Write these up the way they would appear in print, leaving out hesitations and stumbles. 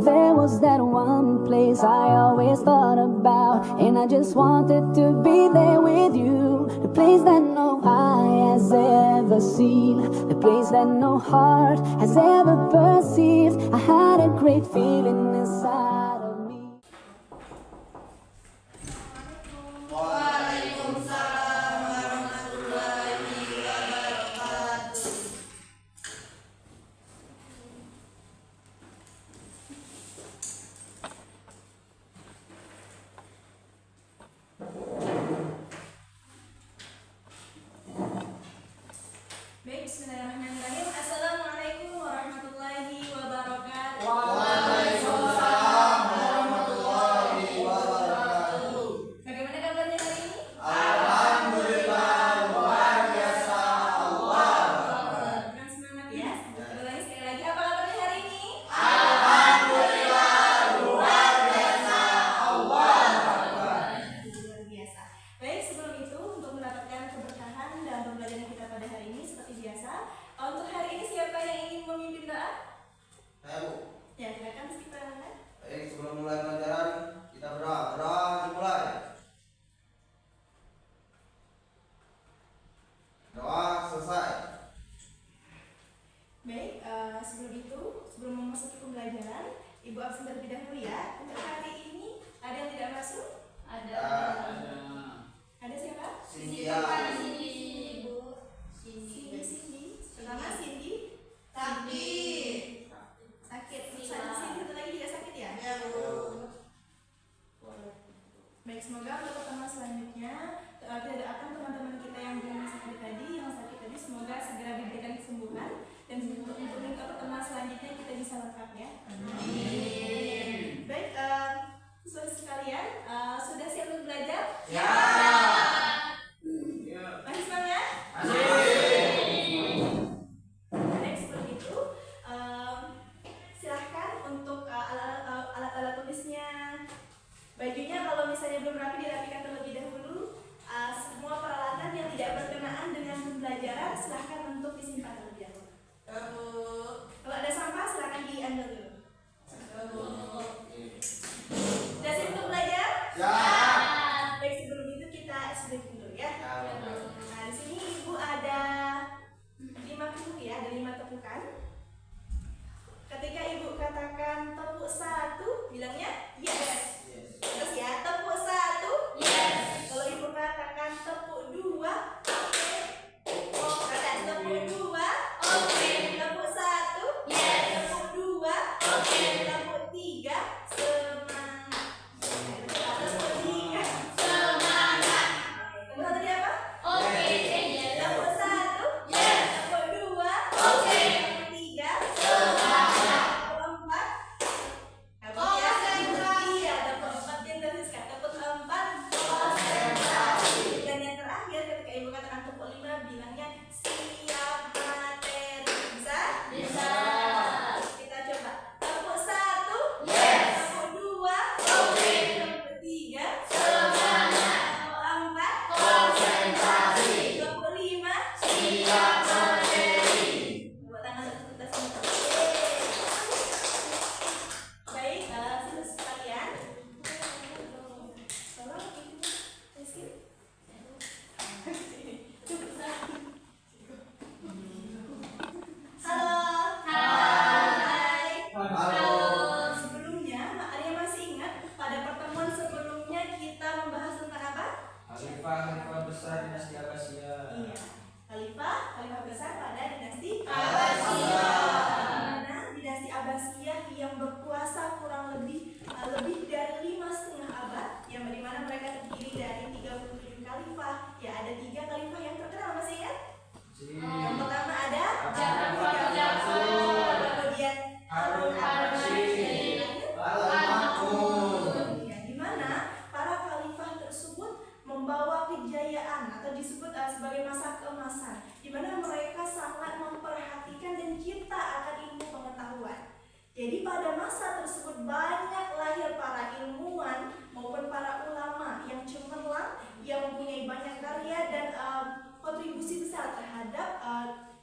There was that one place I always thought about, and I just wanted to be there with you. The place that no eye has ever seen, the place that no heart has ever perceived. I had a great feeling inside of me. Baik, bismillahirrahmanirrahim. Assalamualaikum warahmatullahi wabarakatuh. Waalaikumsalam warahmatullahi wabarakatuh. Bagaimana kabarnya hari ini? Alhamdulillah, luar biasa. Allah. Dengan semangat ya. Ulangi sekali lagi, apa kabarnya hari ini? Alhamdulillah, luar biasa. Allah. Luar biasa. Baik, sebelum itu untuk mendapatkan keberkahan dalam pembelajaran kita pada hari ini seperti biasa, untuk hari ini siapa yang ingin memimpin doa? Saya Bu. Ya, silakan kita angkat. Baik, sebelum mulai pelajaran kita berdoa. Berdoa dimulai. Doa selesai. Baik, sebelum itu, sebelum memasuki pembelajaran, Ibu absen terlebih dahulu ya. Untuk hari ini ada yang tidak masuk? Ada. Ada siapa? Cynthia. Ibu Cindy. Pertama Cindy. Sakit. Cindy satu lagi juga sakit ya? Baik, semoga untuk pertemuan selanjutnya kita doakan teman-teman kita yang sakit tadi, semoga segera diberikan kesembuhan dan untuk pertemuan selanjutnya kita bisa lengkap ya. Amin. Baik, siswa sekalian, sudah siap untuk belajar? Ya. Masih semangat? Baik, seperti itu. Silahkan untuk alat-alat tulisnya, bajunya kalau misalnya belum rapi dirapikan terlebih dahulu. Semua peralatan yang tidak berkenaan dengan pembelajaran silahkan untuk disimpan terlebih dahulu. Kalau ada sampah silahkan diambil dulu. Sudah siap untuk belajar? Ya. Baik, sebelum itu kita explain dulu ya. Nah, di sini Ibu ada 5 tepuk ya, ada 5 tepukan. Ketika Ibu katakan tepuk 1, bilangnya yes. Terus ya, tepuk 1, yes. Kalau Ibu katakan tepuk 2, oke. Katakan tepuk 2, oke. Tepuk 1, yes. Tepuk 2, oke. Tepuk 3, semangat. Tepuk 3, semangat. Tepuk 1 tadi apa? Oke. Tepuk 1, yes. Tepuk 2, oke. Tepuk 3, semangat. Tepuk 4, iya, tepuk 4 yang teruskan. Tepuk 4, konsentrasi. Dan yang terakhir ketika Ibu katakan tepuk 5, bilangnya siap materi. Bisa? Kita coba. Tepuk 1, yes. Tepuk 2, oke. Tepuk 3, semangat. Tepuk 4, konsentrasi. Tepuk 5, siap materi. Tepuk tangan untuk kita semua. Baik, siswa sekalian. Tolong itu Rizky. Halo. Hai. Halo. Sebelumnya, ada yang masih ingat pada pertemuan sebelumnya kita membahas tentang apa? Khalifah besar dinasti Abbasiyah. Iya, Khalifah besar pada dinasti Abbasiyah. Di mana dinasti Abbasiyah yang berkuasa kurang lebih dari 5,5 abad, yang dimana mereka terdiri dari 37 khalifah. Ya, ada 3 khalifah yang terkenal, masih ingat? Yang pertama ada Ja'far, kemudian Harun al-Rashid, ya, di mana para khalifah tersebut membawa kejayaan atau disebut sebagai masa keemasan, di mana mereka sangat memperhatikan dan cinta akan ilmu pengetahuan. Jadi pada masa tersebut banyak lahir para ilmuwan maupun para ulama yang cemerlang, yang mempunyai banyak karya dan kontribusi besar terhadap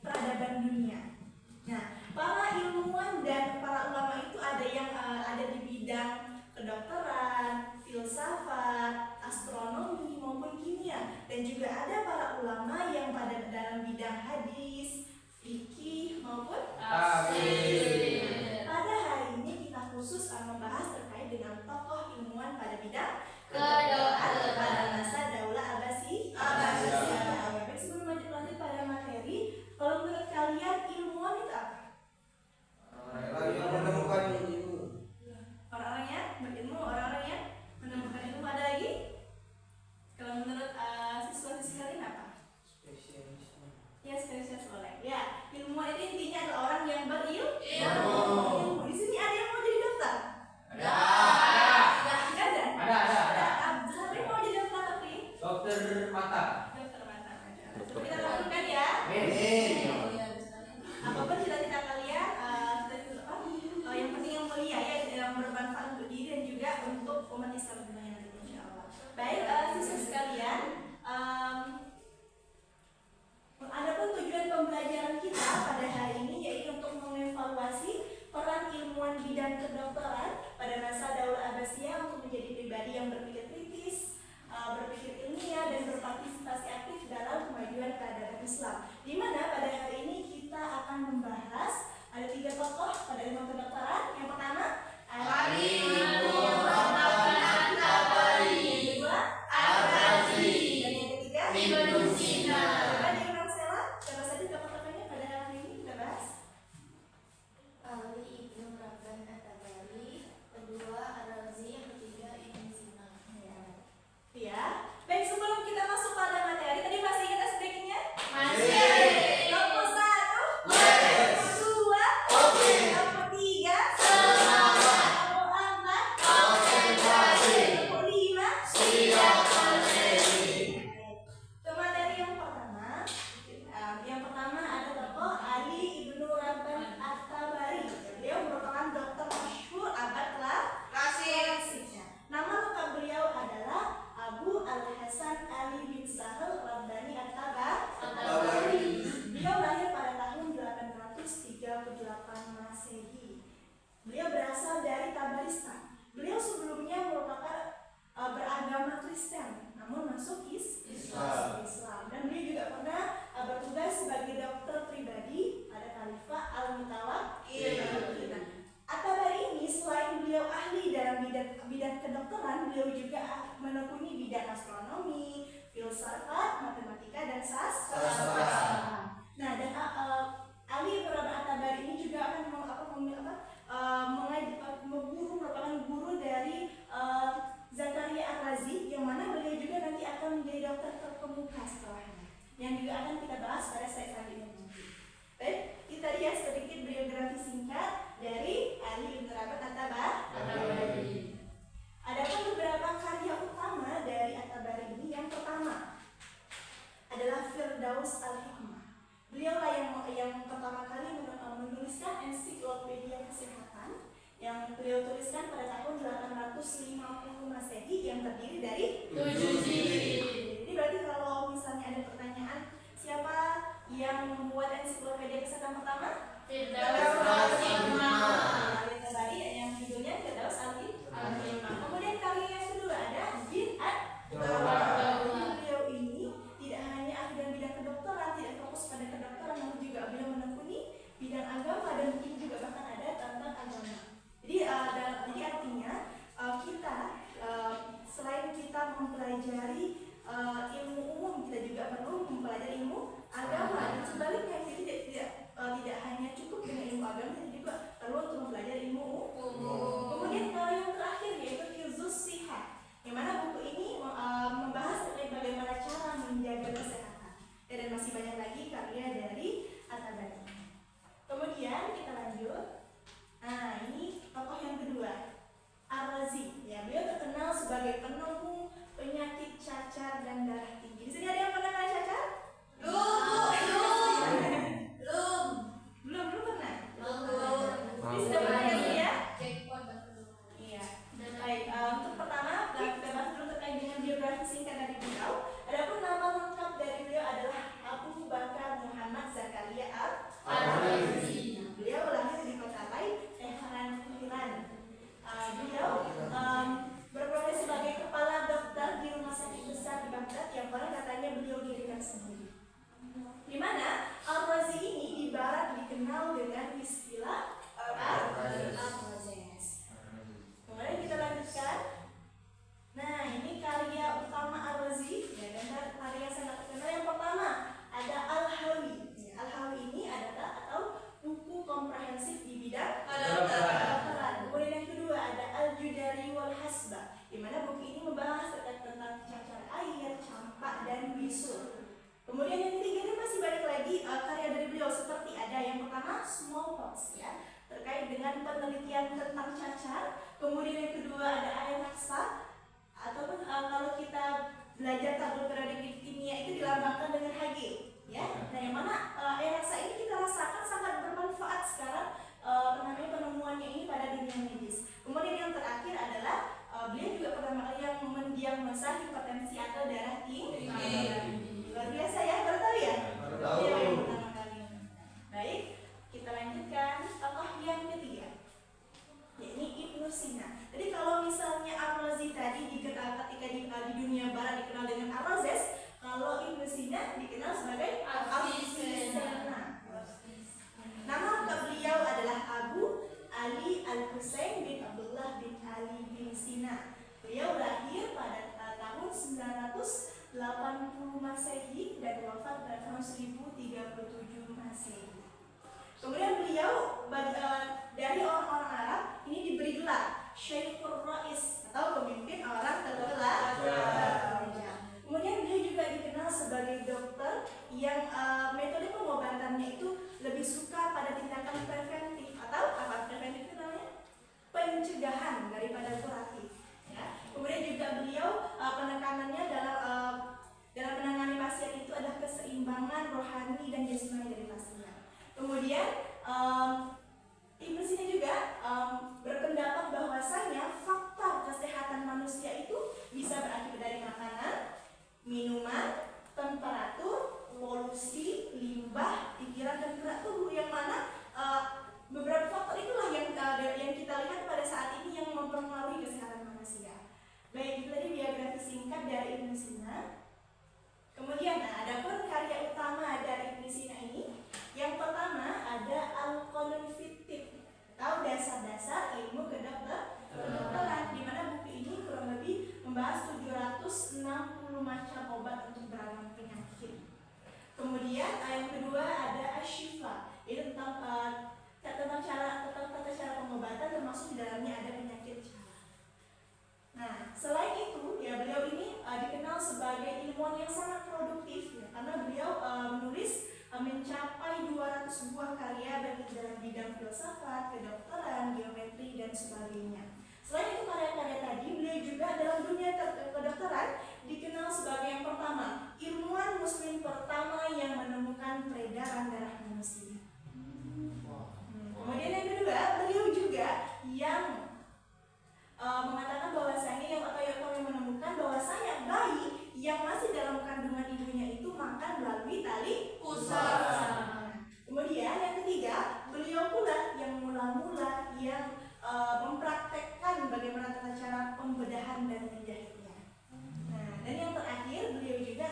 peradaban dunia. Nah, para ilmuwan dan para ulama itu ada kedokteran, filsafat, astronomi maupun kimia, dan juga ada para ulama yang pada dalam bidang hadis, fikih maupun tafsir. Pada hari ini kita khusus membahas terkait dengan tokoh ilmuwan pada bidang kedokteran pada masa Daulah Abbasiyah. Baik, sebelum lanjut pada materi, kalau menurut kalian ilmuwan itu apa? Orang-orang yang menemukan ilmu. Orang-orang yang berilmu, orang-orang yang menemukan ilmu. Ada lagi? Kalau menurut siswa-siswi kalian apa? Spesialisme. Ya, spesialis oleh. Ya, ilmuwan itu intinya adalah orang yang berilmu. Di sini ada yang mau jadi dokter? Ada. Ada. Tapi mau jadi dokter tapi? Dokter mata. Dokter mata. Coba kita lakukan ya. Apapun cita-cita kalian, yang penting yang mulia ya, yang bermanfaat untuk diri dan juga untuk umat Islam dunia nanti insyaallah. Baik, siswa sekalian, adapun tujuan pembelajaran kita pada hari ini yaitu untuk mengevaluasi peran ilmuwan bidang kedokteran pada masa Daulah Abbasiyah untuk menjadi pribadi yang berpikir kritis, berpikir ilmiah dan berpartisipasi aktif dalam kemajuan peradaban Islam. Di mana pada hari ini kita akan membahas ada 3 tokoh pada ilmu kedokteran. Yang pertama, Ali ibnu At-Tabari. Yang kedua, Ar-Razi. Dan yang ketiga, Ibnu Sina. Coba di Kang Sela, siapa saja tokoh-tokohnya pada hari ini kita bahas? Ali ibnu At-Tabari, kedua Ar-Razi, yang ketiga Ibnu Sina. Ya. Baik, sebelum kita masuk pada materi, tadi masih ingat SPK-nya? Masih. Nomor 1, nomor 2, nomor 3, nomor 4, nomor 5, Ke materi yang pertama. Yang pertama ada tokoh Ali ibnu Rabban At-Tabari. Beliau merupakan dokter masyhur abad klasik. Nama lengkap beliau adalah Abu Al-Hasan Ali bin Sahal Rabbani At-Tabari. Beliau lahir pada tahun 838 Masehi. Beliau berasal dari Tabaristan. Beliau sebelumnya merupakan beragama Kristen, namun masuk Islam. Dan beliau juga pernah bertugas sebagai dokter pribadi pada Khalifah Al-Mutawakkil. At-Tabari ini selain beliau ahli dalam bidang kedokteran, beliau juga menekuni bidang astronomi, filsafat, matematika dan sastra. Nah, dan Ali ibnu At-Tabari ini juga akan merupakan guru dari Zakaria Ar-Razi, yang mana beliau juga nanti akan menjadi dokter terkemuka setelahnya, yang juga akan kita bahas pada slide selanjutnya. Baik, kita lihat sedikit biografi singkat dari Ali ibnu At-Tabari. Adapun beberapa karya utama dari At-Tabari ini, yang pertama adalah Firdaus Al-Hikmah. Beliau lah yang pertama kali menuliskan ensiklopedia kesehatan yang beliau tuliskan pada tahun 850 Masehi yang terdiri dari 7 jilid. Jadi berarti kalau misalnya ada pertanyaan, siapa yang membuat ensiklopedia kesehatan pertama? Firdaus Al-Hikmah. Tadi yang judulnya Firdaus Al-Hikmah. Kemudian karya yang kedua ada Bin Ad-Dawah. Beliau ini tidak hanya ahli dalam bidang kedokteran, tidak fokus pada kedokteran, namun juga beliau menekuni bidang agama dan mungkin juga bahkan ada tentang agama. Jadi artinya kita selain kita mempelajari ilmu umum, kita juga perlu mempelajari ilmu agama. Dan sebaliknya, kita tidak hanya cukup dengan ilmu agama, dengan penelitian tentang cacar. Kemudian yang kedua ada air raksa, ataupun kalau kita belajar tabel periodik kimia itu dilambangkan dengan Hg, ya. Nah, yang mana air raksa ini kita rasakan sangat bermanfaat sekarang penemuannya ini pada dunia medis. Kemudian yang terakhir adalah beliau juga pertama kali yang mendiagnosa hipertensi atau darah tinggi. Luar biasa ya, baru tahu ya? Baru tahu. Beliau yang pertama kali. Baik, kita lanjutkan tokoh yang ketiga, yakni Ibnu Sina. Jadi kalau misalnya Ar-Razi tadi dikenal ketika di dunia barat dikenal dengan Ar-Razes, kalau Ibnu Sina dikenal sebagai Avicenna. Nama lengkap beliau adalah Abu Ali Al-Husain bin Abdullah bin Ali bin Sina. Beliau lahir pada tahun 980 Masehi dan wafat pada tahun 1037 Masehi. Kemudian beliau dari orang-orang Arab ini diberi gelar Syekhur Rais atau pemimpin orang terkemuka. Kemudian beliau juga dikenal sebagai dokter yang metode pengobatannya itu lebih suka pada tindakan preventif atau apa preventif itu namanya? Pencegahan daripada kuratif. Ya. Kemudian juga beliau penekanannya dalam menangani pasien itu adalah keseimbangan rohani dan jasmani dari pasien. Kemudian Ibnu Sina juga berpendapat bahwasanya faktor kesehatan manusia itu bisa berakibat dari makanan, minuman, temperatur, polusi, limbah, pikiran dan gerak tubuh, yang mana beberapa faktor itulah yang kita lihat pada saat ini yang mempengaruhi kesehatan manusia. Baik, itu tadi biografi singkat dari Ibnu Sina. Kemudian ada pun karya utama dari Ibnu Sina ini. Yang pertama ada Al-Qanun fit Tibb atau dasar-dasar ilmu kedokteran, di mana buku ini kurang lebih membahas 760 macam obat untuk beragam penyakit. Kemudian yang kedua ada Asy-Syifa, itu tentang tata cara pengobatan, termasuk di dalamnya ada penyakit cara. Nah, selain itu ya beliau ini dikenal sebagai ilmuwan yang sangat produktif ya, karena beliau menulis mencapai 200 buah karya baik dalam bidang filsafat, kedokteran, geometri dan sebagainya. Selain itu karya-karya tadi, beliau juga dalam dunia kedokteran dikenal sebagai yang pertama, ilmuwan muslim pertama yang menemukan peredaran darah manusia. Kemudian yang kedua, beliau juga yang mengatakan bahwasanya yang menemukan bahwasanya bayi yang masih dalam kandungan ibunya itu makan melalui tali pusar. Kemudian yang ketiga, beliau pula yang mula-mula yang mempraktekkan bagaimana tata cara pembedahan dan menjahitnya. Nah, dan yang terakhir, beliau juga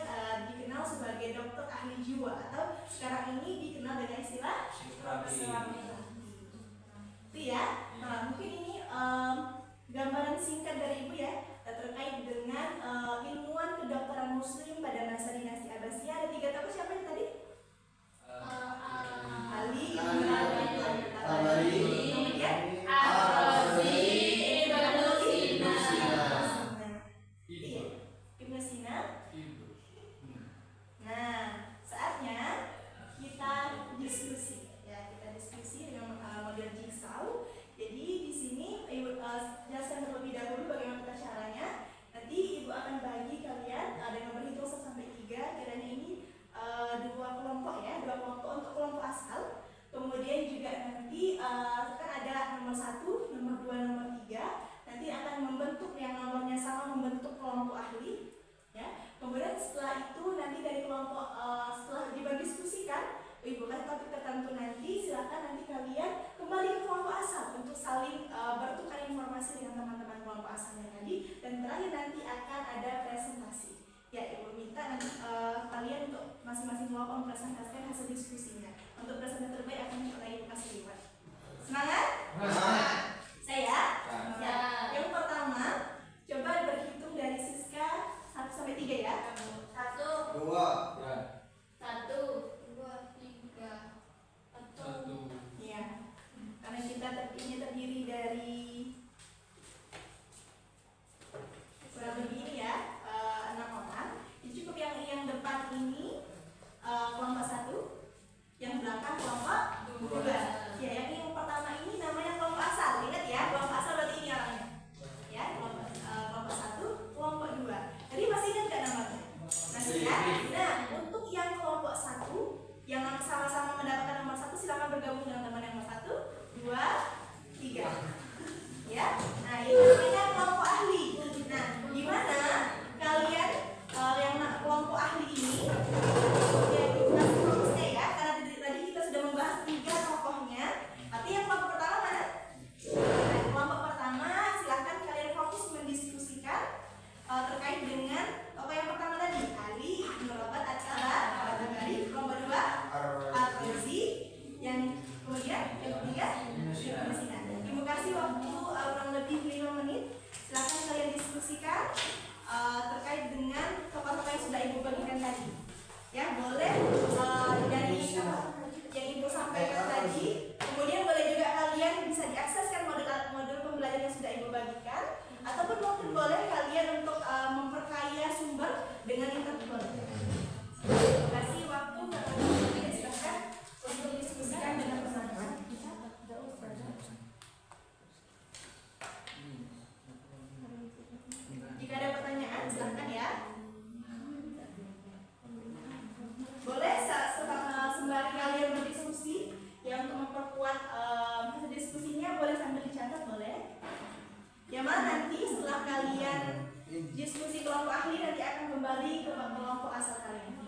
dikenal sebagai dokter ahli jiwa atau sekarang ini dikenal dengan istilah psikoterapi. Itu ya. Nah, mungkin ini gambaran singkat dari Ibu ya terkait dengan ilmuwan kedokteran muslim pada masa dinasti Abbasiyah. Ada 3 tokoh, siapa yang tadi? Ali, kemudian Ar-Razi, Ibnu Sina. Ibnu Sina. Nah, saatnya kita diskusi ya, kita diskusi dengan model jigsaw. Jadi di sini Ibu jelaskan terlebih dahulu bagaimana tata caranya. Nanti Ibu akan bagi kalian dengan berhitung 1 sampai 3. Kiranya ini 2 kelompok ya, 2 kelompok untuk kelompok asal. Kemudian juga nanti kan ada nomor 1, nomor 2, nomor 3. Nanti akan membentuk yang nomornya sama, membentuk kelompok ahli. Ya. Kemudian setelah itu nanti dari kelompok setelah didiskusikan, Ibu kasih topik tertentu nanti, silakan nanti kalian kembali ke kelompok asal untuk saling bertukar informasi dengan teman-teman kelompok asalnya tadi. Dan terakhir nanti akan ada presentasi. Ya, Ibu minta nanti kalian untuk masing-masing kelompok mempresentasikan hasil diskusinya. Untuk presentasi terbaik akan Ibu kasih lewat. Semangat? Saya? Ya. Yang pertama, coba berhitung dari Siska 1 sampai 3 ya. 1, 2, 1, 2, 3, 1. Iya. Karena kita ini terdiri dari kurang lebih ini ya 6 orang. Jadi cukup yang depan ini kelompok 1, yang belakang kelompok 2. Ya, yang pertama ini namanya bagikan, ataupun mungkin boleh kalian untuk memperkaya sumber dengan internet boleh. Kasih waktu kalian silahkan untuk diskusikan dengan teman-teman. Jika ada pertanyaan silahkan ya. Boleh sembari kalian berdiskusi, yang untuk memperkuat hasil diskusinya boleh sambil dicatat boleh. Yang mana nanti setelah kalian diskusi kelompok ahli nanti akan kembali ke kelompok asal kalian.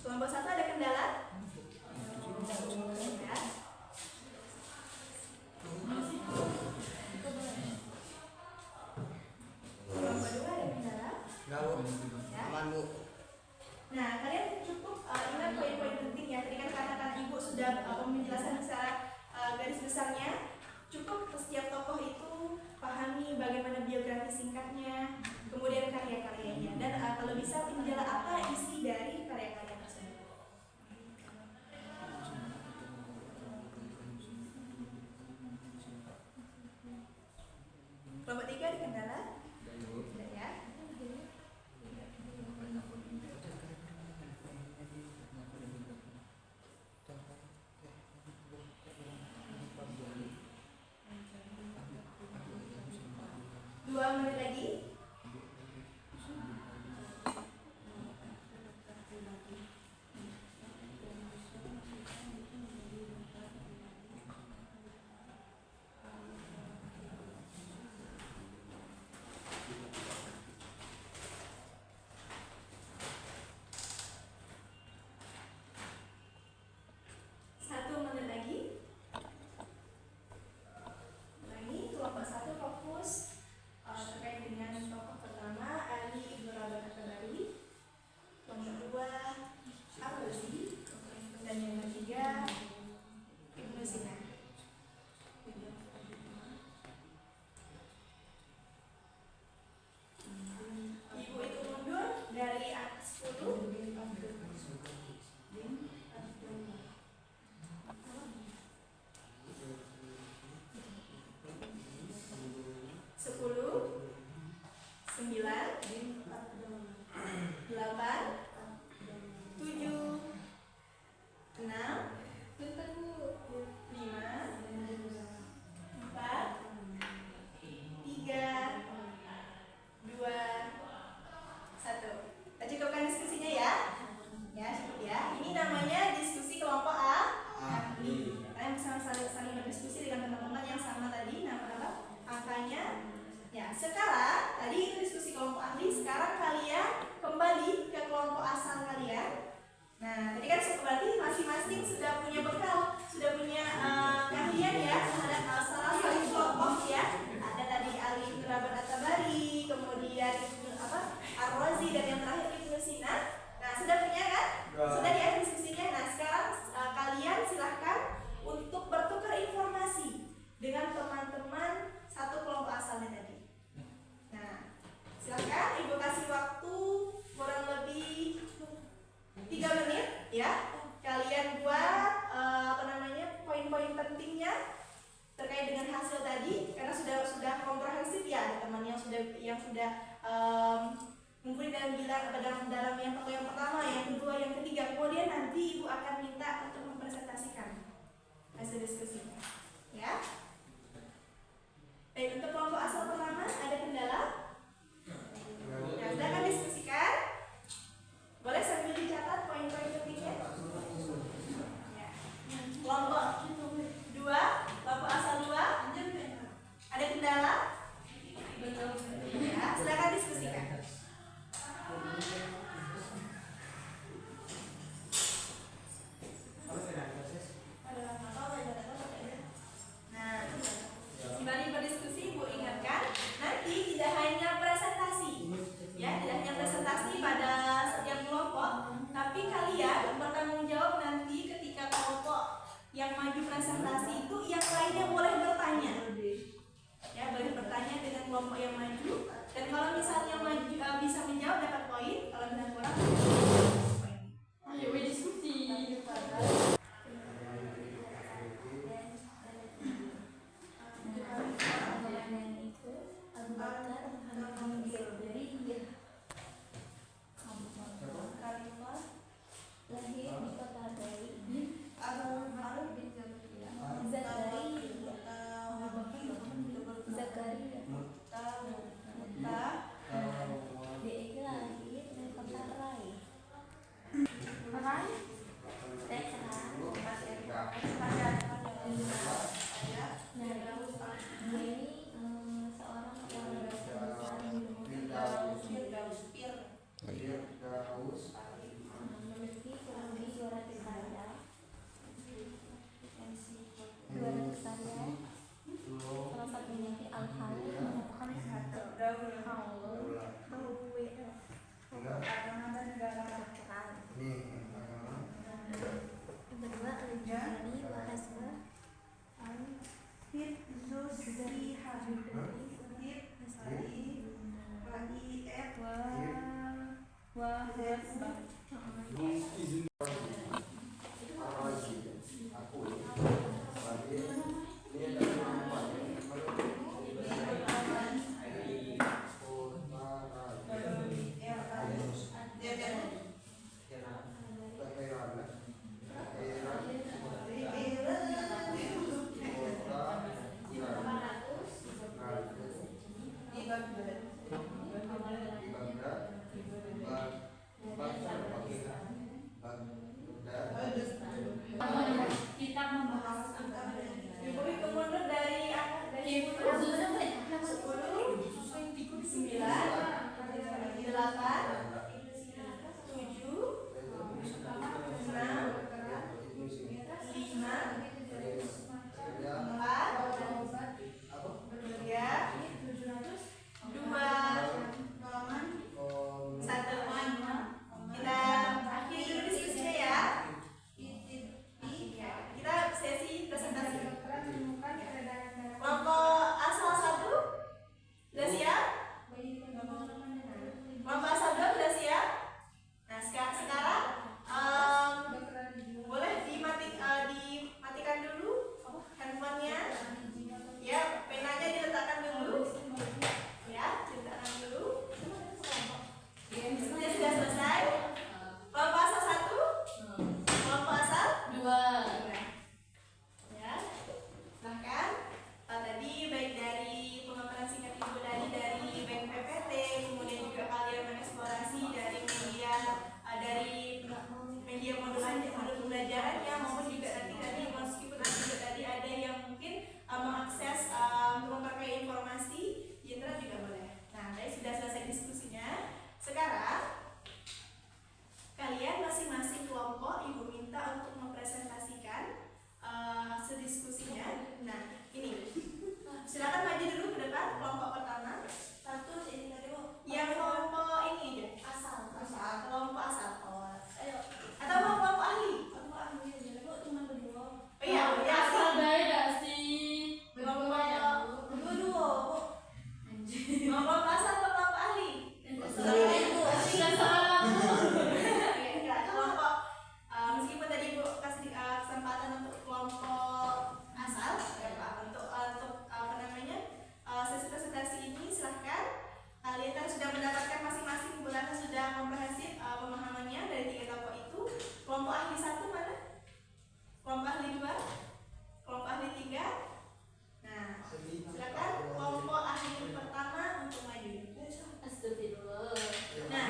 Kelompok 1 ada kendala? Ya. Kelompok 2 ada kendala? Ya. Nah, kalian cukup ingat poin-poin penting ya. Tadi kan katakan ibu sudah menjelaskan secara garis besarnya. Cukup setiap tokoh itu pahami bagaimana biografi singkatnya, kemudian karya-karyanya, dan kalau bisa tinjaulah apa isi dari karya-karya tersebut. Kelompok 3 ada kendala? Tidak ya? Dua menit lagi. Kelompok 1 fokus terkait dengan tokoh pertama Ali Ibnu Rabat At-Tabari, kelompok 2 Ar-Razi, dan yang ketiga Ibnu Sina. Ibu itu mundur dari 10 dalam yang pertama, yang kedua, yang ketiga, kemudian nanti ibu akan minta untuk mempresentasikan hasil diskusinya, ya. Baik, untuk kelompok asal pertama ada kendala? Ya, silakan diskusikan. Boleh sambil dicatat poin-poin pentingnya. Ya. Kelompok 2, kelompok asal 2, ada kendala? Ya, silakan diskusikan. Kita membahas Ibu hitung mundur dari Ibu 10, 9, 8, 7, 6, 5, 4, 3, 2, 1. Kita akhiri dulu diskusinya ya. Kita sesi presentasi. Kelompok asal 1 sudah siap? Kelompok asal 2 sudah siap? Nah sekarang boleh dimatikan dulu handphonenya. Ya, penanya diletakkan dulu. Ya, diletakkan dulu. Diskusinya sudah selesai. Kelompok asal 1, kelompok asal 2. ya. Bahkan tadi baik dari pemaparan singkat ibu tadi dari bank PPT, kemudian juga kalian mengeksplorasi dari media modul pembelajarannya, maupun juga nanti meskipun juga tadi ada yang mungkin mengakses memakai informasi di internet juga boleh. Nah, tadi sudah selesai diskusinya. Sekarang kalian masing-masing kelompok ibu minta untuk mempresentasikan sediskusinya. Nah, ini silakan maju dulu ke depan kelompok pertama. Yang kelompok ini aja. Kelompok asal. Atau mau kelompok ahli? Oh iya, ya Asal beda sih. kelompok kelompok asal atau kelompok ahli? Enggak, kelompok meskipun tadi ibu kasih kesempatan untuk kelompok asal ya Pak, untuk apa namanya sesi presentasi ini silahkan. Kalian kan sudah mendapatkan masing-masing bulan sudah komprehensif pemahamannya dari 3 kelompok itu. Kelompok ahli 1 mana? Kelompok ahli 2? Kelompok ahli 3? Nah, silakan kelompok ahli pertama untuk maju. Astagfirullah. Nah,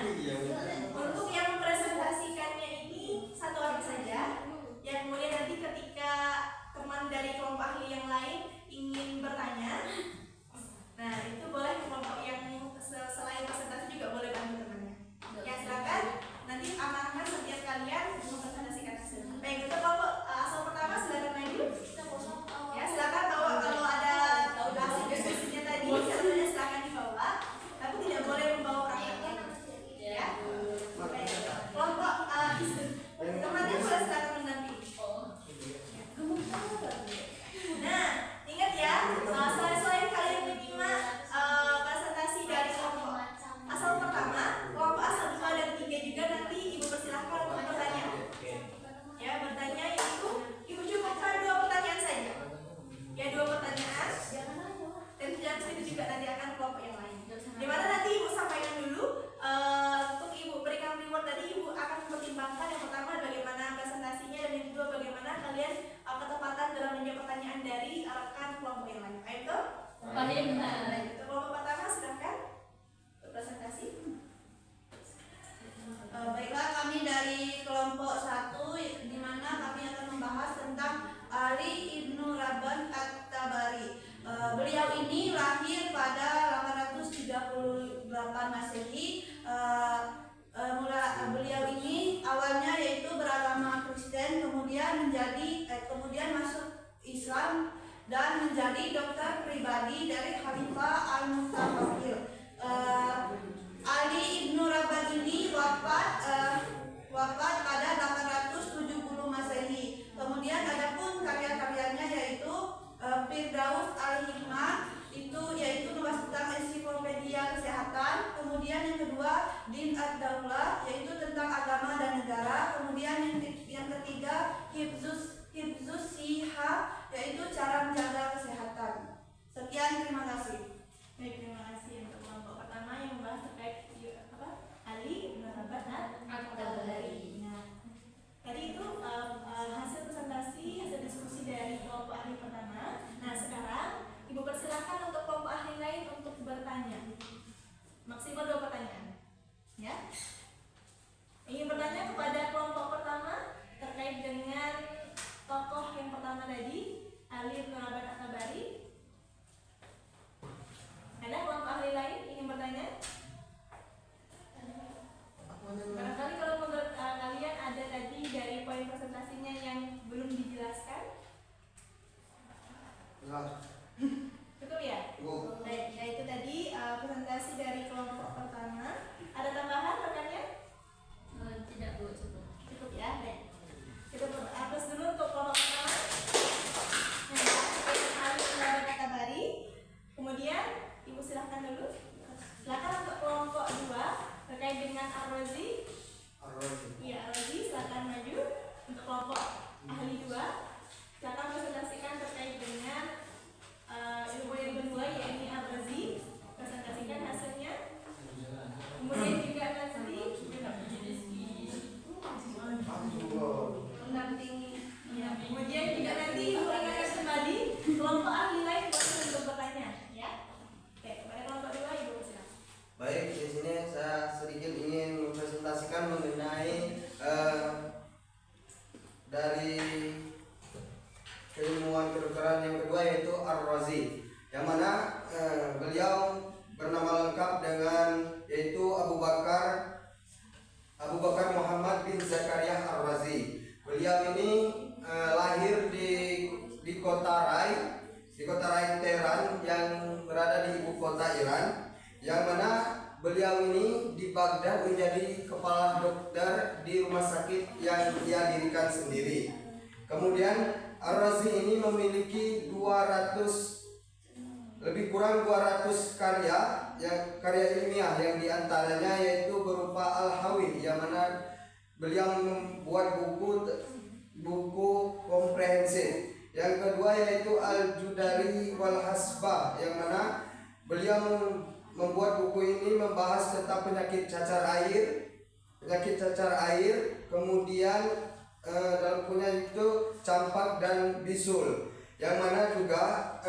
untuk yang mempresentasikannya ini satu orang saja. Yang kemudian nanti ketika teman dari kelompok ahli yang lain ingin bertanya, nah itu boleh kelompok yang selain presentasi juga boleh bantu temannya. Ya silakan. Nanti aman-aman setiap kalian mempresentasikan hasil. Baik, untuk kelompok asal pertama silakan maju. Ya silakan kalau ada hasil diskusinya tadi, caranya silakan dibawa, tapi tidak boleh membawa prakteknya. Ya. Baik. Kelompok temannya boleh silakan mendampingi. Nah, ingat ya, selain kalian menyimak presentasi dari kelompok asal pertama, kelompok asal 2 dan 3 juga nanti ibu persilahkan untuk bertanya. Ya, bertanya itu ibu cukupkan 2 pertanyaan saja. Ya, 2 pertanyaan. Dan itu juga nanti akan kelompok yang lain. Dimana nanti ibu sampaikan dulu untuk ibu berikan reward tadi, ibu akan mempertimbangkan yang pertama bagaimana presentasinya, dan yang kedua bagaimana kalian ketepatan dalam menjawab pertanyaan dari rekan kelompok yang lain. Ayo tuh. Untuk kelompok pertama silahkan presentasi. Baiklah, kami dari kelompok 1 di mana kami akan membahas tentang Ali Ibnu Rabban At-Tabari. Beliau ini lahir pada 838 Masehi. Beliau ini awalnya yaitu beragama Kristen, kemudian masuk Islam dan menjadi dokter pribadi dari Khalifah Al-Mustafakir. Ali Ibnu Rabban ini wafat pada 870 Masehi. Kemudian adapun karya-karyanya yaitu Firdaus Al-Hikmah, itu yaitu membahas tentang ensiklopedia kesehatan. Kemudian yang kedua Din Ad-Daulah, yaitu tentang dengan Ar-Razi. Ar-Razi. Iya, Ar-Razi, silakan maju untuk kelompok ahli 2. Silakan presentasikan terkait dengan ilmu yang kedua, yaitu Ar-Razi. Presentasikan hasilnya. Kemudian juga nanti mendampingi. ya, kemudian juga nanti mengingatkan kembali kelompok ahli lain untuk bertanya, ya. Oke, kepada kelompok 2 Ibu silakan. Baik, di sini saya sedikit ingin mempresentasikan mengenai dari keilmuan kedokteran yang kedua, yaitu Ar-Razi, yang mana beliau bernama lengkap dengan yaitu Abu Bakar Muhammad bin Zakaria Ar-Razi. Beliau ini lahir di kota Rai Tehran yang berada di ibu kota Iran, yang mana beliau ini di Baghdad menjadi kepala dokter di rumah sakit yang ia dirikan sendiri. Kemudian Ar-Razi ini memiliki lebih kurang 200 karya ilmiah, yang diantaranya yaitu berupa Al-Hawi, yang mana beliau membuat buku komprehensif. Yang kedua yaitu Al-Judari wal Hasbah, yang mana beliau membuat buku ini membahas tentang penyakit cacar air, kemudian dalam bukunya itu campak dan bisul, yang mana juga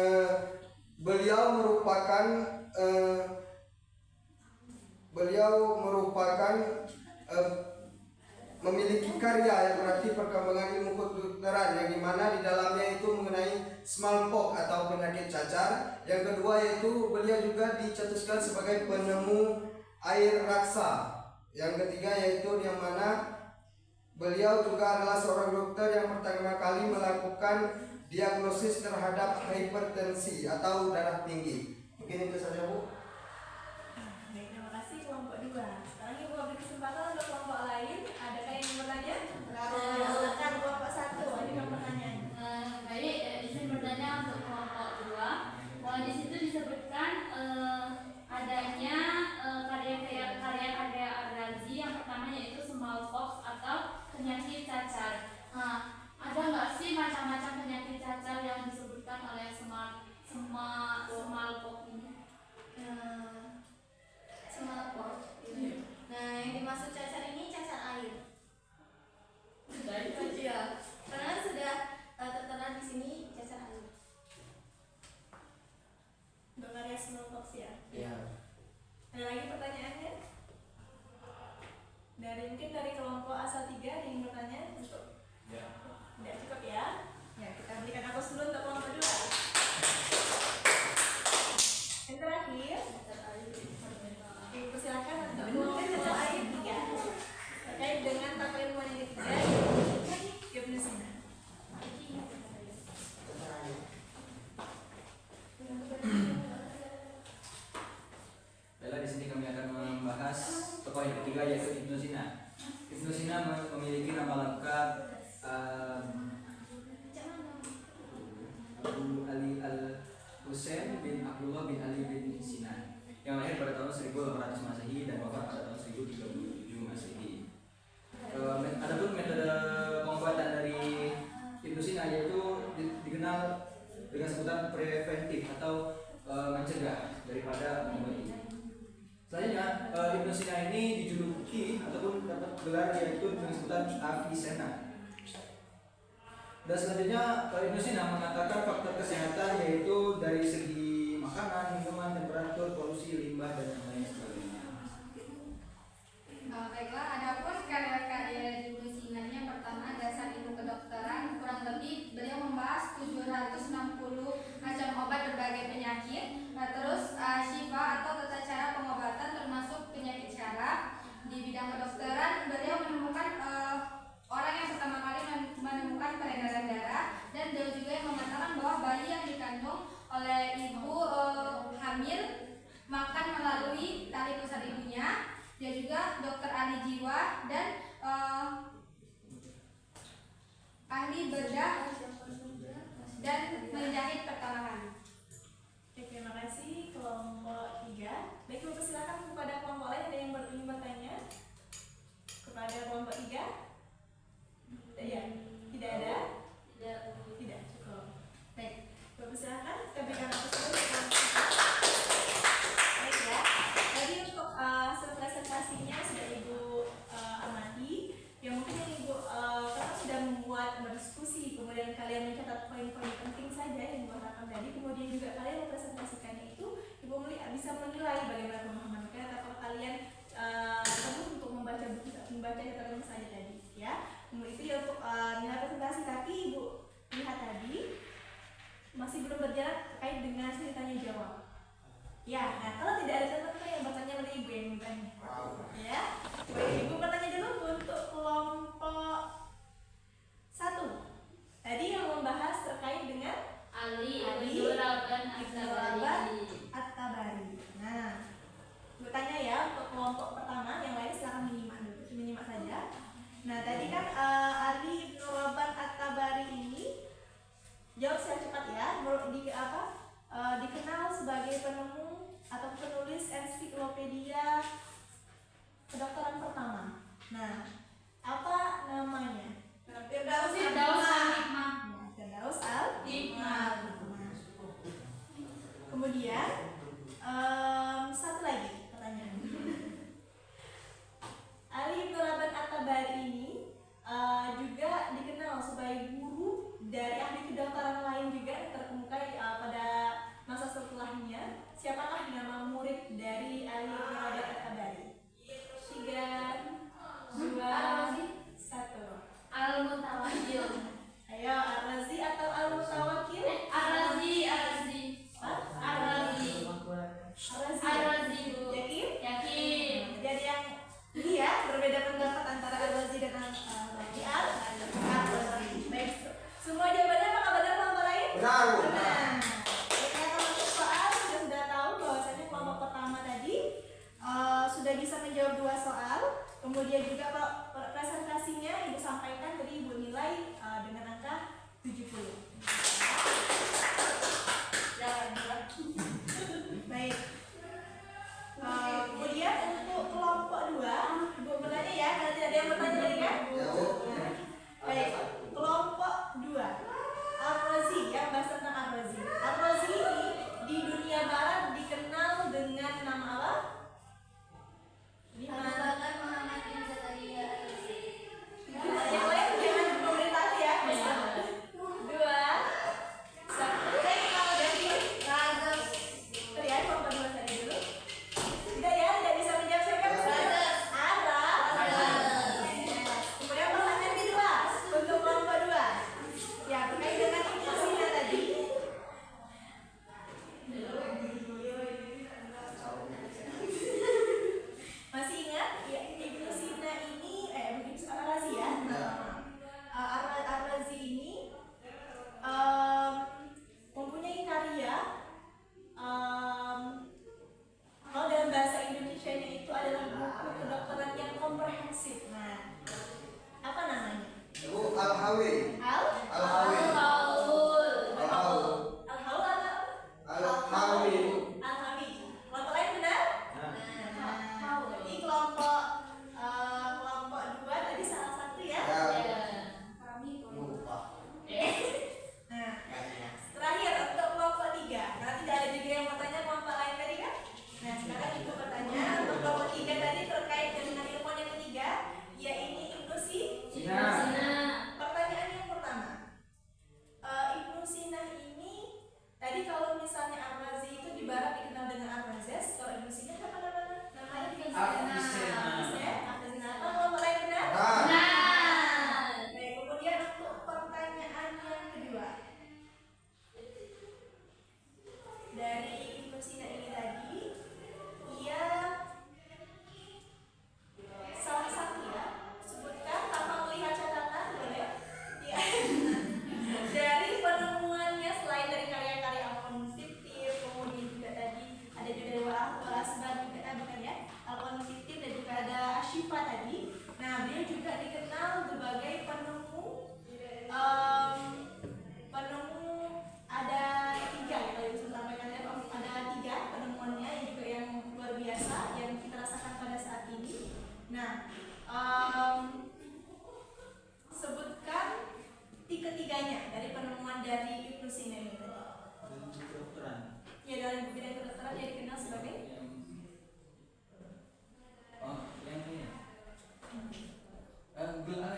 beliau merupakan memiliki karya yang berarti perkembangan ilmu kedokteran, yang dimana di dalamnya itu mengenai smallpox atau penyakit cacar. Yang kedua yaitu beliau juga dicetuskan sebagai penemu air raksa. Yang ketiga yaitu yang mana beliau juga adalah seorang dokter yang pertama kali melakukan diagnosis terhadap hipertensi atau darah tinggi. Mungkin itu saja, Bu. Baik, terima kasih kelompok 2. Sekarang Ibu beri kesempatan untuk kelompok lain. Adakah yang ingin bertanya? Silakan kelompok 1, ajukan pertanyaan. Baik, izin bertanya untuk kelompok 2. Di situ disebutkan adanya karya Ar-Razi. Yang pertama yaitu smallpox atau penyakit cacar. Ada nggak sih macam-macam penyakit cacar yang disebutkan oleh smallpox ini? Smallpox. Nah, yang dimaksud cacar ini cacar air. Sudah itu aja. Iya, karena sudah tertera di sini cacar air. Untuk karya smallpox ya. Iya. Ada lagi pertanyaannya? Mungkin dari kelompok ASA 3 yang ingin bertanya? Tidak cukup ya? Ya, kita berikan aplaus dulu untuk kelompok 2. Yang terakhir, Ibu persilakan untuk kelompok cacar air 3 terkait dengan tabel ilmuwan yang ketiga, Ibnu Sina. Baiklah, di sini kami akan membahas tokoh yang ketiga, yaitu Ibnu Sina. Ibnu Sina memiliki nama lengkap Abu Ali Al-Husain bin Abdullah bin Ali bin Sina, yang lahir pada tahun 1800 Masehi dan wafat pada tahun 1037 Masehi. Adapun metode pengobatan dari Ibnu Sina yaitu dikenal dengan sebutan preventif atau mencegah daripada mengobati. Selanjutnya, Ibnu Sina ini dijuluki ataupun dapat gelar yaitu dengan sebutan Avicenna. Dan selanjutnya, Ibnu Sina mengatakan faktor kesehatan yaitu dari segi makanan, minuman, temperatur, polusi, limbah, dan lain sebagainya. Baiklah, adapun karya-karya Ibnu Sina yang pertama dasar ilmu kedokteran, kurang lebih beliau membahas 760 macam obat berbagai penyakit. Terus syifa atau tata cara pengobatan termasuk penyakit syaraf. Di bidang kedokteran beliau menemukan orang yang pertama kali menemukan peredaran darah, dan beliau juga yang mengatakan bahwa bayi yang dikandung oleh ibu hamil makan melalui tali pusar ibunya. Dia juga dokter ahli jiwa dan ahli bedah dan menjahit pertama kali. Oke, terima kasih kelompok 3. Baik, Ibu persilakan kepada kelompok lain ada yang ingin bertanya. bisa menilai bagaimana pemahaman kalian atau kalian perlu untuk membaca catatan saya tadi ya. Kemudian itu ya untuk nilai presentasi, tapi Ibu lihat tadi masih belum berjalan terkait dengan sesi tanya jawab. Ya, nah kalau tidak ada teman-teman yang bertanya pada Ibu yang bertanya, ya, coba Ibu bertanya dulu untuk kelompok 1. Tadi yang membahas terkait dengan Ali Ibnu Raban At-Tabari. Nah, Ibu tanya ya untuk kelompok pertama, yang lain silakan menyimak saja. Nah, tadi kan Ali Ibnu Raban At-Tabari ini jawab secara cepat ya. Dikenal sebagai penemu atau penulis ensiklopedia kedokteran pertama. Nah, apa namanya? Firdaus Al-Hikmah. Firdaus Al-Hikmah. Kemudian satu lagi pertanyaan. Ali Ibnu Raban At-Tabari ini juga dikenal sebagai guru dari ahli kedokteran lain juga yang terkemuka pada masa setelahnya. Siapakah nama murid dari Ali Ibnu Raban At-Tabari? 3, 2, 1. Al-Mutawakkil. Ayo, Ar-Razi atau Al-Mutawakkil? Ar-Razi. Hah? Ar-Razi. Ar-Razi. Ar-Razi, Bu. Yakin? Yakin. Jadi yang ini ya, berbeda pendapat antara Ar-Razi dan Ar-Razi. Baik, semua jawabannya apakah benar kelompok lain? Benar, Bu. Benar. Ternyata masuk soal sudah tahu bahwasanya kelompok pertama tadi sudah bisa menjawab 2 soal. Kemudian juga presentasinya Ibu sampaikan tadi Ibu nilai dengan angka 70. Baik. Kemudian untuk kelompok 2, Ibu bertanya ya, karena tidak ada yang bertanya lagi kan? Ya, Bu. Baik, kelompok 2 Ar-Razi, yang bahas tentang Ar-Razi. Ar-Razi ini di dunia barat dikenal dengan nama apa? Di mana? Yang lain jangan pemerintah ya. 2, 1. Ganti. Tadi ya, kelompok 2 tadi dulu. Tidak ya, tidak bisa menjawab siapa? Kemudian pertanyaan kedua untuk kelompok 2. Ya, terkait dengan Ibnu Sina tadi. Masih ingat? Ya, Ibnu Sina ini Ar-Razi ya. Ar-Razi ini mempunyai karya kalau dalam bahasa Indonesianya itu adalah buku kedokteran yang komprehensif. Nah, apa namanya? Bu, Al-Hawi. Al-Hawi. Al-Haul Al-Hawi. Al-Hawi. Al-Hawi. Kelompok lain benar? Ini kelompok 2 tadi salah satu ya. Ya. Kami Lupa. Nah, terakhir untuk kelompok 3. Karena tidak ada juga yang bertanya kelompok lain tadi kan? Nah, sekarang Ibu bertanya untuk kelompok 3 tadi terkait dengan ilmuwan yang ketiga, yaitu Ibnu Sina. Pertanyaan yang pertama, Ibnu Sina ini tadi kalau misalnya Ar-Razi itu di barat dikenal dengan Ar-Razes, kalau Ibnu Sina apa namanya? Avicenna. Apa kelompok lain benar? Baik, kemudian untuk pertanyaan yang kedua, dari Ibnu Sina ini tadi, ia salah satu ya, sebutkan tanpa melihat catatan boleh ya. Dari penemuannya selain dari karya-karya Al-Konfittif, kemudian juga tadi ada juga dari Al-Asbab juga bukan ya, Al-Konfittif dan juga ada Ashifa tadi. Nah, beliau juga dikenal sebagai penemu ada 3 ya, kalau bisa sampaikan ya, ada 3 penemuannya yang juga yang luar biasa yang kita rasakan pada saat ini. Nah, sebutkan ketiganya dari penemuan dari Ibnu Sina ini tadi. Kedokteran. Ya, dalam bidang kedokteran dia dikenal sebagai Yang ini.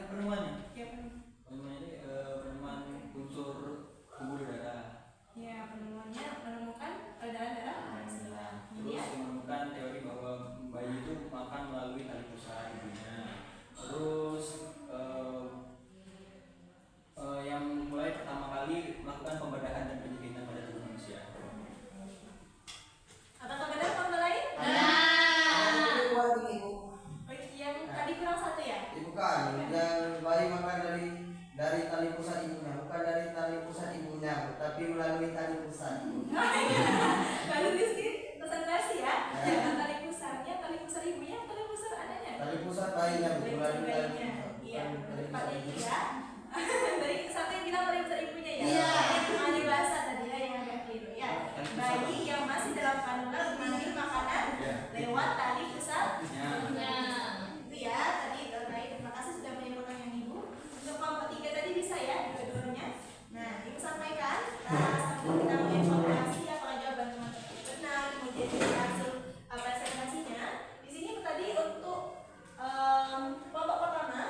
Penemuannya. ya Bukan, yang bayi makan dari tali pusat ibunya, bukan dari tali pusat ibunya, tapi melalui tali pusat. Kalau Rizky konsentrasi ya, jangan tali pusar ibunya, tali pusar anaknya. Tali pusat bayinya, melalui tali Bayinya. pusat. Iya, Bukan tali tepatnya pusat itu ibunya. ya. Tadi satu yang bilang tali pusar ibunya ya. Iya. Ahli bahasa tadi ya yang agak keliru ya. Bayi yang masih dalam kandungan mengambil makanan lewat tali pusar. Ya. Itu ya tadi terkait. Terima kasih sudah menyimpulkan yang ibu. Untuk kelompok 3 tadi bisa ya dua-duanya. Nah, ibu sampaikan sambil kita mengevaluasi apakah jawaban teman-teman benar, kemudian juga hasil presentasinya. Di sini tadi untuk kelompok pertama,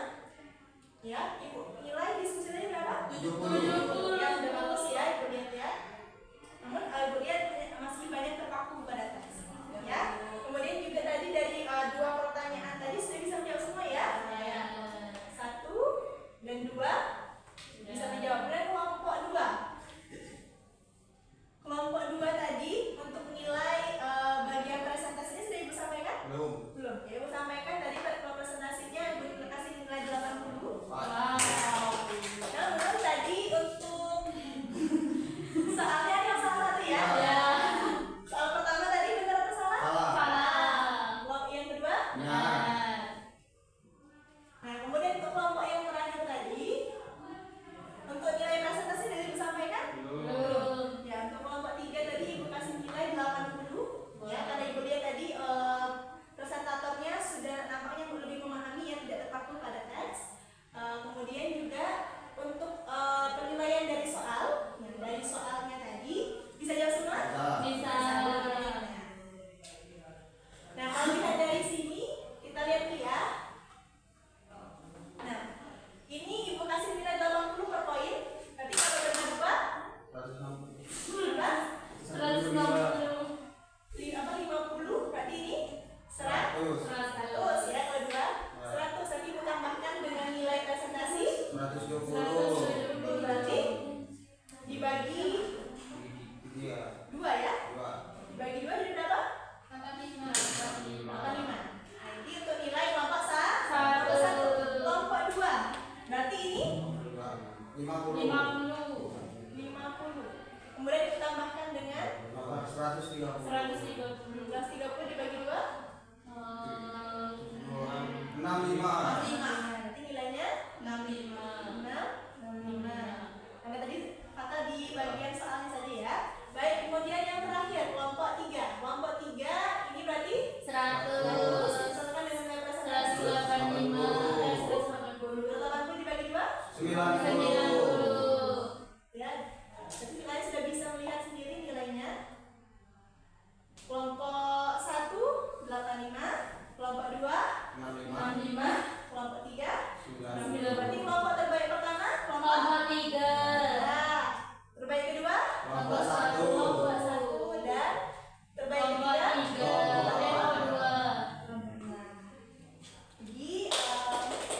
ya ibu nilai diskusinya berapa? 70. Ya sudah bagus ya ibu lihat ya. Namun ibu lihat masih banyak terpaku pada tes. Ya. Kemudian juga tadi dari 2 pertanyaan tadi sudah bisa menjawab semua ya. 1 dan 2 bisa menjawab. Dan kelompok 2. Kelompok 2 tadi untuk nilai bagian presentasinya sudah ibu sampaikan? Belum. Belum. Ya ibu sampaikan tadi kalau presentasinya ibu kasih nilai 80. Pak. Namun tadi untuk soalnya ada yang salah tadi ya. Ya. Soal pertama tadi benar atau salah? Salah. Kelompok yang kedua? Ya. Nah, kemudian untuk kelompok yang terakhir tadi, untuk nilai presentasi dari ibu sampaikan? Belum. Ya, untuk kelompok 3 tadi ibu kasih nilai 80. Ya, karena ibu lihat tadi presentatornya sudah nampaknya lebih memahami yang tidak terpaku pada teks. Kemudian juga untuk penilaian dari soal, yang dari soalnya tadi bisa jawab semua? Bisa. Nah, kalau lihat dari sini, kita lihat dulu ya. Nah, ini ibu kasih nilai 80 per poin. Tapi kalau bagi dua, 160. berapa? 160. 50, berarti ini 100. 100 ya, kalau dua 100. Tapi ibu tambahkan dengan nilai presentasi 120. 170, berarti dibagi Iya. 2 ya. 2. Dibagi 2 jadi berapa? 85. 85. Nah, ini untuk nilai kelompok Satu. 1. Kelompok 2. Berarti ini 50. 50. Kemudian ditambahkan dengan 130. 130 dibagi 2. 65. Nanti nilainya 65. Karena tadi kata di bagian soalnya saja ya. Baik, kemudian yang terakhir kelompok 3. Kelompok 3 ini berarti 100. disesuaikan dengan nilai presentasi 185. 180 dibagi 2. 90. Ya, jadi kalian sudah bisa melihat sendiri nilainya. Kelompok 1 85, kelompok 2 65, kelompok 3 90. Berarti kelompok terbaik pertama Kelompok 3. Nah, terbaik kedua Kelompok 1. kelompok 1 dan terbaik Kelompok ketiga 3. kelompok 2. 2. Jadi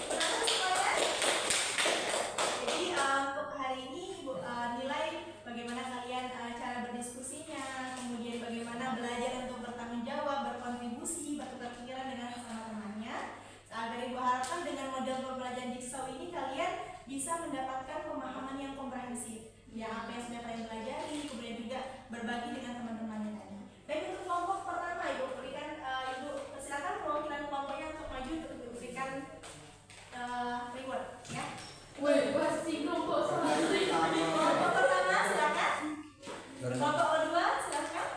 penonton semuanya. Jadi untuk hari ini Ibu nilai bagaimana kalian cara berdiskusinya, kemudian bagaimana belajar untuk bertanggung jawab, berkontribusi, bertukar pikiran dengan sesama temannya. Agar Ibu harapkan dengan model pembelajaran jigsaw ini kalian bisa mendapatkan pemahaman yang komprehensif. Ya, apa yang sudah kalian pelajari, kemudian juga berbagi dengan teman-temannya tadi. Baik, untuk kelompok pertama Ibu berikan Ibu silakan perwakilan kelompoknya untuk maju untuk diberikan reward ya. Wih, pasti kelompok Kelompok pertama silakan. Kelompok kedua silakan.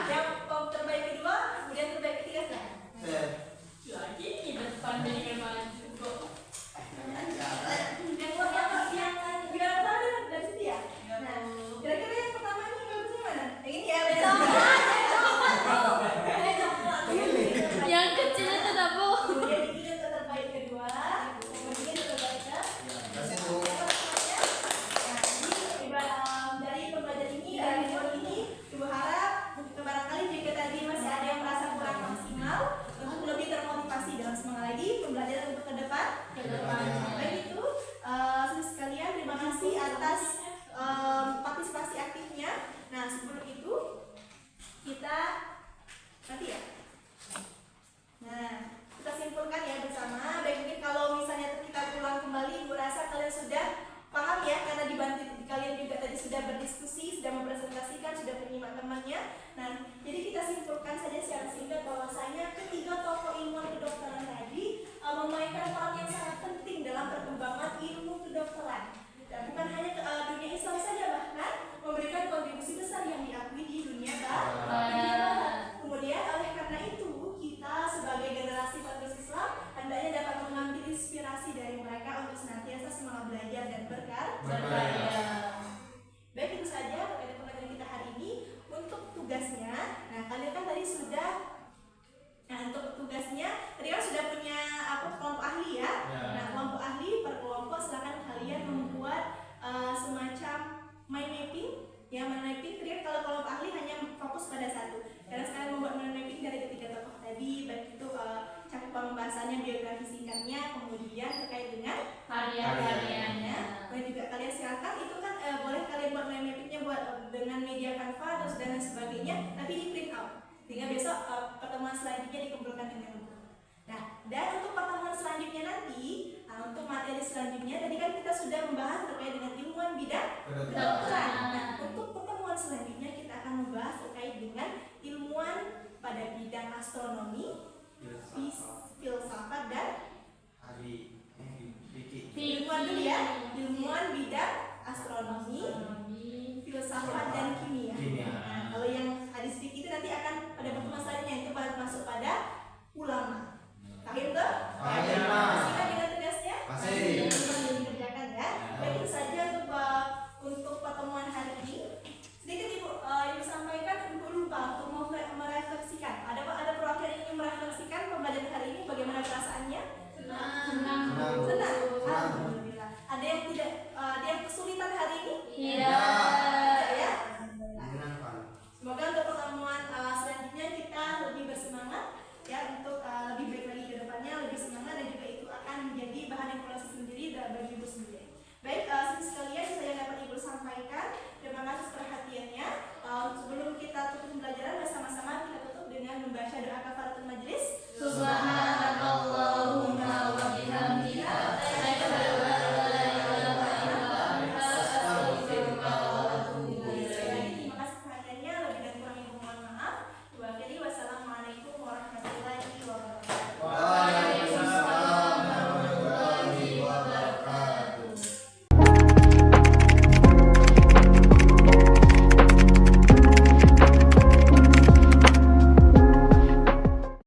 Yang kelompok terbaik kedua, kemudian terbaik ketiga silakan. lagi di depan dengan maju kok. Yang kelompok yang biar tadi dari situ ya. Nah, kira-kira yang pertama ini bagusnya mana? Yang ini ya, betul. Yang kecil itu tak bu. Kemudian ini yang terbaik kedua, kemudian terbaik ke Kasih tuh. dari pembelajaran ini, dari reward ini, Ibu harap barangkali jika tadi masih ada yang merasa kurang maksimal untuk lebih termotivasi dalam semangat lagi pembelajaran untuk ke depan. Baik itu, sekalian terima kasih atas partisipasi aktifnya. Nah, sebelum itu kita nanti ya. Nah, kita simpulkan ya bersama. Baik, mungkin kalau bahwasanya ketiga tokoh ilmuwan kedokteran tadi memainkan peran yang sangat penting dalam perkembangan ilmu kedokteran. Dan bukan hanya ke dunia Islam saja, bahkan memberikan kontribusi besar yang diakui di dunia Barat. Kemudian oleh karena itu kita sebagai generasi penerus Islam hendaknya dapat mengambil inspirasi dari mereka untuk senantiasa semangat belajar dan berkarya. Baik, itu saja terkait pelajaran kita hari ini. Untuk tugasnya, nah kalian kan tadi sudah, nah untuk tugasnya tadi kan sudah punya kelompok ahli ya. Nah kelompok ahli per kelompok silakan kalian membuat semacam mind mapping. Ya, mind mapping tadi kan kalau kelompok ahli hanya fokus pada satu. Karena sekalian membuat mind mapping dari ketiga tokoh tadi, baik itu cakupan pembahasannya, biografi singkatnya, kemudian terkait dengan karya-karyanya. Dan juga kalian silakan itu kan boleh kalian buat mind mappingnya buat dengan media Canva terus dan sebagainya, tapi di print out. Sehingga besok pertemuan selanjutnya dikumpulkan dengan buku. Nah, dan untuk pertemuan selanjutnya nanti, untuk materi selanjutnya tadi kan kita sudah membahas terkait dengan ilmuwan bidang kedokteran. Nah, untuk pertemuan selanjutnya kita akan membahas terkait dengan ilmuwan pada bidang astronomi, filsafat dan ilmuwan dulu ya, ilmuwan bidang astronomi, filsafat dan kimia. Nah, kalau yang hadis fikih itu nanti akan pada pertemuan selanjutnya itu masuk pada ulama. Paham tuh? Masih kan dengan tugasnya? Masih dikerjakan ya. Baik, itu saja untuk pertemuan hari ini. Sedikit Ibu sampaikan, Ibu lupa untuk merefleksikan. Ada perwakilan yang ingin merefleksikan pembelajaran hari ini, bagaimana perasaannya? Senang. Alhamdulillah. Ada yang tidak, ada yang kesulitan hari ini? Iya. Ya. Semoga untuk pertemuan selanjutnya kita lebih bersemangat ya, untuk lebih baik lagi ke depannya, lebih semangat, dan juga itu akan menjadi bahan evaluasi sendiri bagi Ibu sendiri. Baik, sekalian saya dapat Ibu sampaikan. Terima kasih perhatiannya. Sebelum kita tutup pembelajaran bersama-sama, kita tutup dengan membaca doa